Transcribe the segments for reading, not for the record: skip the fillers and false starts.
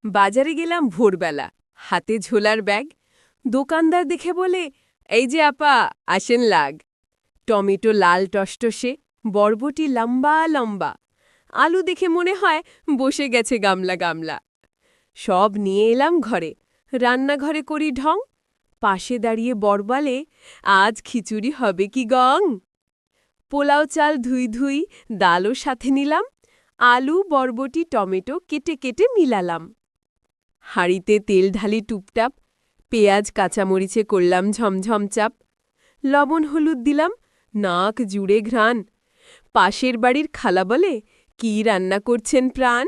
বাজারে গেলাম ভোরবেলা, হাতে ঝোলার ব্যাগ। দোকানদার দেখে বলে, এই যে আপা, আসেন লাগ। টমেটো লাল টসটসে, বরবটি লম্বা লম্বা, আলু দেখে মনে হয় বসে গেছে গামলা গামলা। সব নিয়ে এলাম ঘরে, রান্নাঘরে করি ঢং। পাশে দাঁড়িয়ে বরবালে, আজ খিচুড়ি হবে কি গং। পোলাও চাল ধুই ধুই, ডালও সাথে নিলাম। আলু বরবটি টমেটো কেটে কেটে মিলালাম। হাঁড়িতে তেল ঢালি টুপটাপ, পেঁয়াজ কাঁচামরিচে করলাম ঝমঝম চাপ। লবণ হলুদ দিলাম, নাক জুড়ে ঘ্রাণ। পাশের বাড়ির খালা বলে, কি রান্না করছেন প্রাণ।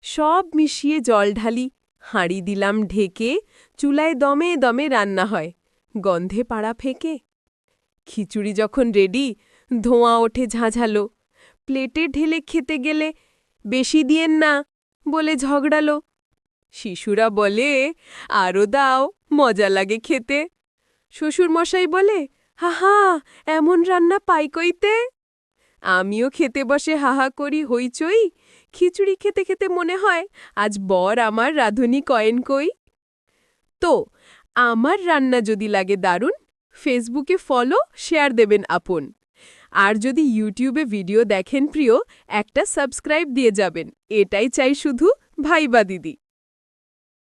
সব মিশিয়ে জল ঢালি, হাঁড়ি দিলাম ঢেকে। চুলায় দমে দমে রান্না হয়, গন্ধে পাড়া ফেঁকে। খিচুড়ি যখন রেডি, ধোঁয়া ওঠে ঝাঁঝালো। প্লেটে ঢেলে খেতে গেলে, বেশি দিয়েন না বলে ঝগড়ালো। শিশুরা বলে, আরও দাও, মজা লাগে খেতে। শ্বশুরমশাই বলে, হাহা, এমন রান্না পাই কইতে। আমিও খেতে বসে হাহা করি হইচই। খিচুড়ি খেতে খেতে মনে হয়, আজ বর আমার রাঁধুনি কয়েন কই। তো আমার রান্না যদি লাগে দারুণ, ফেসবুকে ফলো শেয়ার দেবেন আপন। আর যদি ইউটিউবে ভিডিও দেখেন প্রিয়, একটা সাবস্ক্রাইব দিয়ে যাবেন। এটাই চাই শুধু, ভাই বা দিদি।